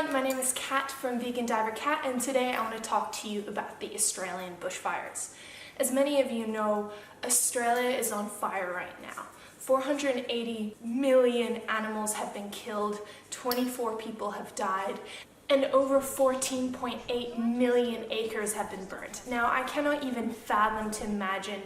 everyone, my name is Kat from Vegan Diver Kat, and today I want to talk to you about the Australian bushfires. As many of you know, Australia is on fire right now. 480 million animals have been killed, 24 people have died, and over 14.8 million acres have been burnt. Now, I cannot even fathom to imagine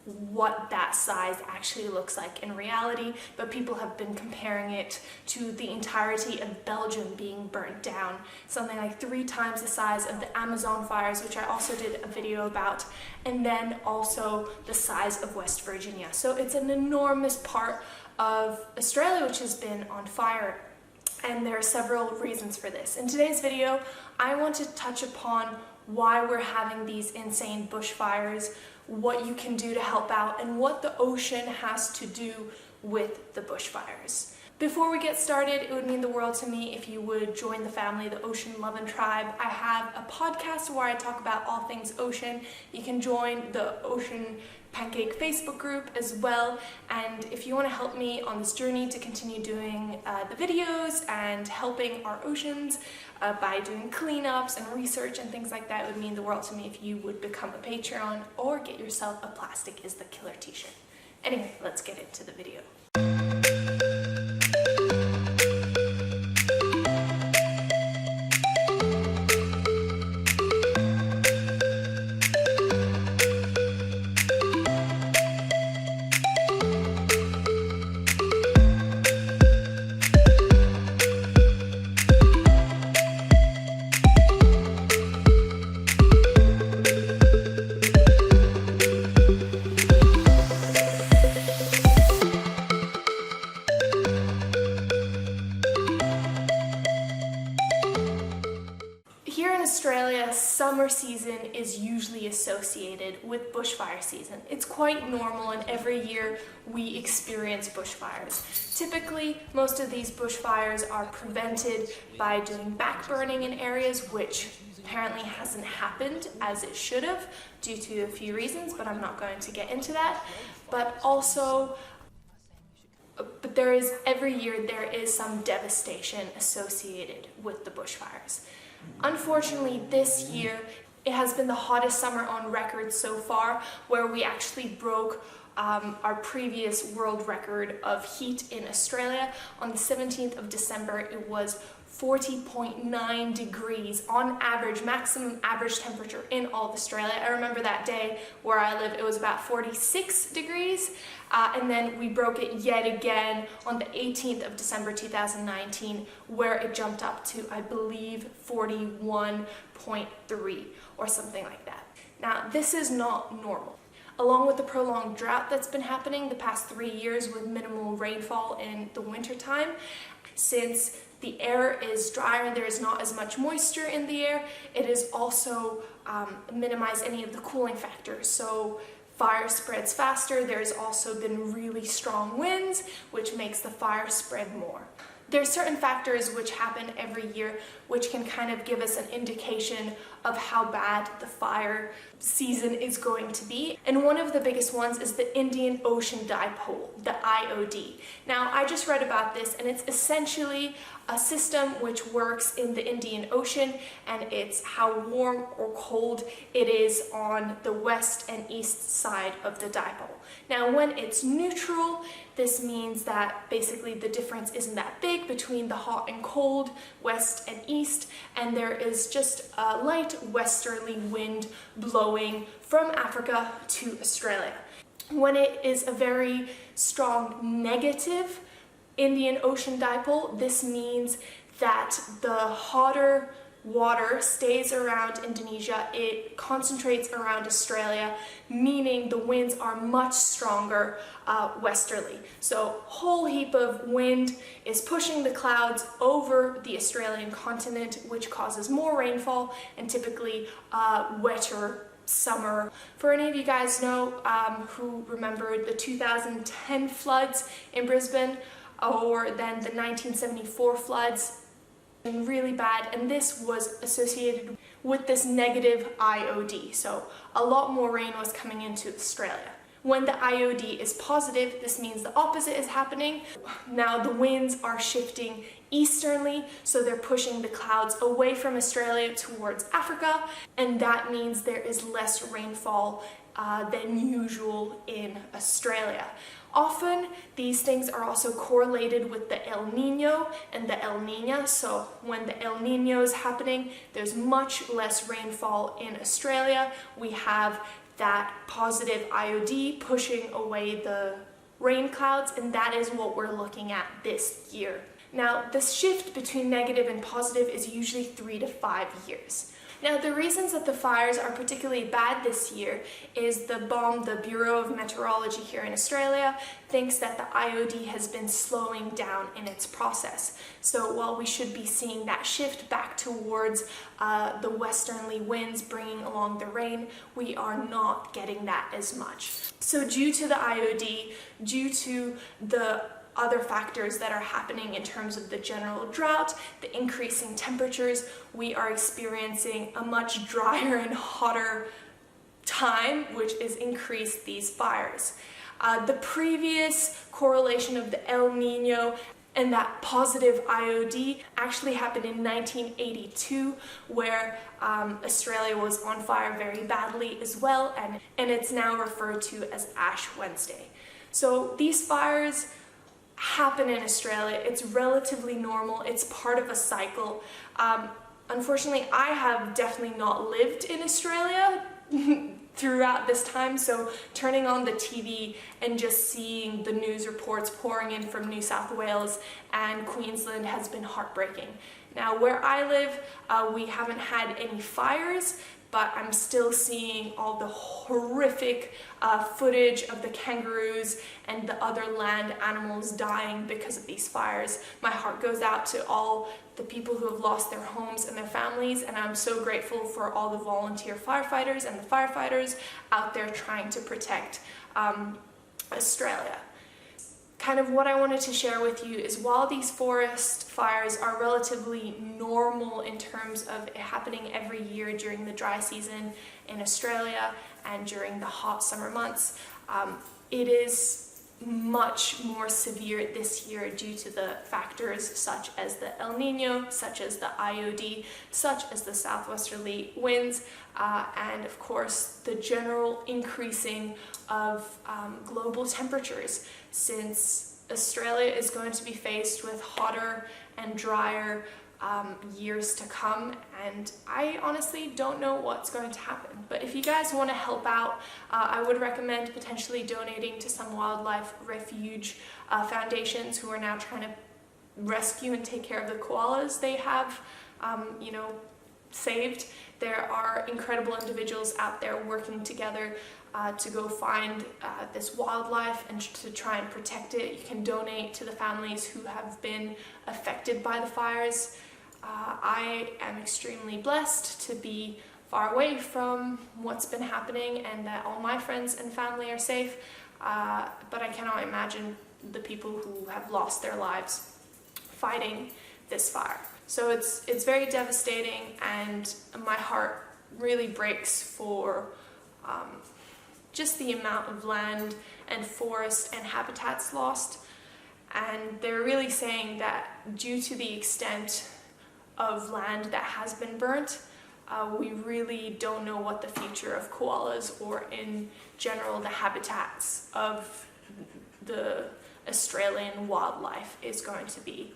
what that size actually looks like in reality, but people have been comparing it to the entirety of Belgium being burnt down, something like 3 times the size of the Amazon fires, which I also did a video about, and then also the size of West Virginia. So it's an enormous part of Australia which has been on fire, and there are several reasons for this. In today's video, I want to touch upon why we're having these insane bushfires, what you can do to help out, and what the ocean has to do with the bushfires. Before we get started, it would mean the world to me if you would join the family, the Ocean Lovin' Tribe. I have a podcast where I talk about all things ocean. You can join the Ocean Pancake Facebook group as well, and if you want to help me on this journey to continue doing the videos and helping our oceans by doing cleanups and research and things like that, it would mean the world to me if you would become a Patreon or get yourself a Plastic is the Killer t-shirt. Anyway, let's get into the video. Here in Australia, summer season is usually associated with bushfire season. It's quite normal, and every year we experience bushfires. Typically, most of these bushfires are prevented by doing backburning in areas, which apparently hasn't happened as it should have due to a few reasons, but I'm not going to get into that. But every year there is some devastation associated with the bushfires. Unfortunately, this year it has been the hottest summer on record so far, where we actually broke our previous world record of heat in Australia. On the 17th of December, it was 40.9 degrees on average, maximum average temperature in all of Australia. I remember that day where I live, it was about 46 degrees, and then we broke it yet again on the 18th of December 2019, where it jumped up to, I believe, 41.3 or something like that. Now, this is not normal. Along with the prolonged drought that's been happening the past 3 years with minimal rainfall in the wintertime, since the air is drier and there is not as much moisture in the air, it is also minimized any of the cooling factors. So fire spreads faster. There's also been really strong winds, which makes the fire spread more. There are certain factors which happen every year which can kind of give us an indication of how bad the fire season is going to be. And one of the biggest ones is the Indian Ocean Dipole, the IOD. Now, I just read about this, and it's essentially a system which works in the Indian Ocean, and it's how warm or cold it is on the west and east side of the dipole. Now, when it's neutral, this means that basically the difference isn't that big between the hot and cold, west and east, and there is just a light westerly wind blowing from Africa to Australia. When it is a very strong negative Indian Ocean Dipole, this means that the hotter water stays around Indonesia, it concentrates around Australia, meaning the winds are much stronger westerly. So whole heap of wind is pushing the clouds over the Australian continent, which causes more rainfall and typically wetter summer. For any of you guys know who remembered the 2010 floods in Brisbane, or then the 1974 floods, really bad, and this was associated with this negative IOD, so a lot more rain was coming into Australia. When the IOD is positive, this means the opposite is happening. Now the winds are shifting easternly, so they're pushing the clouds away from Australia towards Africa, and that means there is less rainfall than usual in Australia. Often these things are also correlated with the El Nino and the El Niña. So when the El Nino is happening, there's much less rainfall in Australia. We have that positive IOD pushing away the rain clouds, and that is what we're looking at this year. Now, the shift between negative and positive is usually 3 to 5 years. Now, the reasons that the fires are particularly bad this year is the BOM, the Bureau of Meteorology here in Australia, thinks that the IOD has been slowing down in its process. So while we should be seeing that shift back towards the westerly winds bringing along the rain, we are not getting that as much. So due to the IOD, due to the other factors that are happening in terms of the general drought, the increasing temperatures, we are experiencing a much drier and hotter time, which has increased these fires. The previous correlation of the El Nino and that positive IOD actually happened in 1982, where Australia was on fire very badly as well, and it's now referred to as Ash Wednesday. So these fires happen in Australia. It's relatively normal. It's part of a cycle. Unfortunately, I have definitely not lived in Australia throughout this time, so turning on the TV and just seeing the news reports pouring in from New South Wales and Queensland has been heartbreaking. Now, where I live, we haven't had any fires, but I'm still seeing all the horrific footage of the kangaroos and the other land animals dying because of these fires. My heart goes out to all the people who have lost their homes and their families, and I'm so grateful for all the volunteer firefighters and the firefighters out there trying to protect Australia. Kind of what I wanted to share with you is, while these forest fires are relatively normal in terms of it happening every year during the dry season in Australia and during the hot summer months, it is much more severe this year due to the factors such as the El Nino, such as the IOD, such as the southwesterly winds, and of course the general increasing of global temperatures, since Australia is going to be faced with hotter and drier years to come, and I honestly don't know what's going to happen. But if you guys want to help out, I would recommend potentially donating to some wildlife refuge foundations who are now trying to rescue and take care of the koalas they have, saved. There are incredible individuals out there working together to go find this wildlife and to try and protect it. You can donate to the families who have been affected by the fires. I am extremely blessed to be far away from what's been happening and that all my friends and family are safe, but I cannot imagine the people who have lost their lives fighting this fire. So it's very devastating, and my heart really breaks for just the amount of land and forest and habitats lost. And they're really saying that due to the extent of land that has been burnt, we really don't know what the future of koalas, or in general the habitats of the Australian wildlife, is going to be.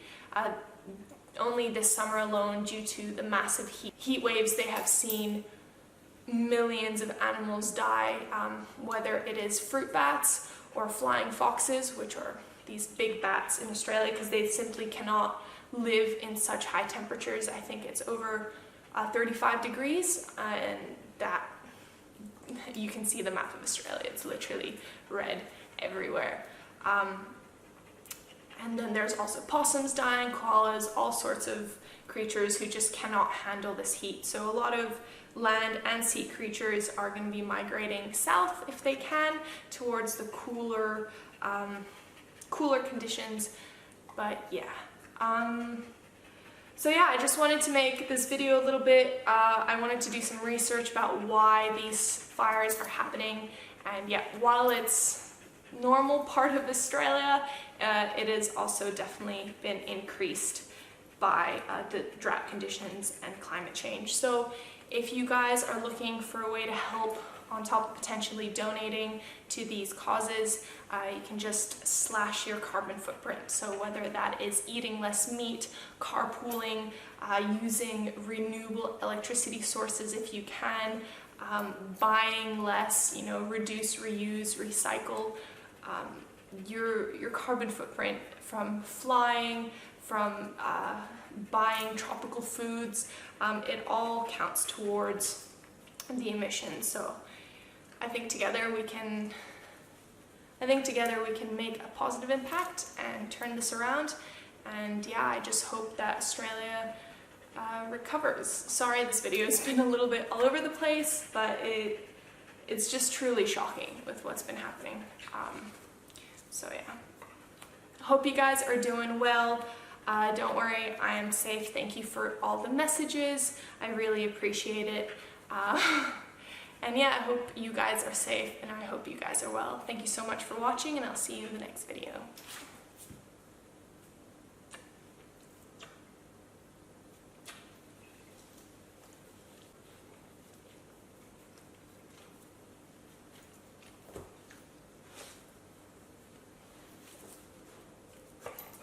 Only this summer alone, due to the massive heat waves, they have seen millions of animals die, whether it is fruit bats or flying foxes, which are these big bats in Australia, because they simply cannot live in such high temperatures. I think it's over 35 degrees, and that you can see the map of Australia. It's literally red everywhere. And then there's also possums dying, koalas, all sorts of creatures who just cannot handle this heat. So a lot of land and sea creatures are going to be migrating south if they can, towards the cooler conditions. But yeah. So yeah, I just wanted to make this video a little bit. I wanted to do some research about why these fires are happening. And yeah, while it's normal part of Australia, it has also definitely been increased by the drought conditions and climate change. So if you guys are looking for a way to help on top of potentially donating to these causes, you can just slash your carbon footprint. So whether that is eating less meat, carpooling, using renewable electricity sources if you can, buying less, reduce, reuse, recycle, your carbon footprint from flying, from buying tropical foods, it all counts towards the emissions. So I think together we can make a positive impact and turn this around. And yeah, I just hope that Australia recovers. Sorry, this video has been a little bit all over the place, but it's just truly shocking with what's been happening. So yeah, hope you guys are doing well. Don't worry, I am safe. Thank you for all the messages. I really appreciate it. And yeah, I hope you guys are safe, and I hope you guys are well. Thank you so much for watching, and I'll see you in the next video.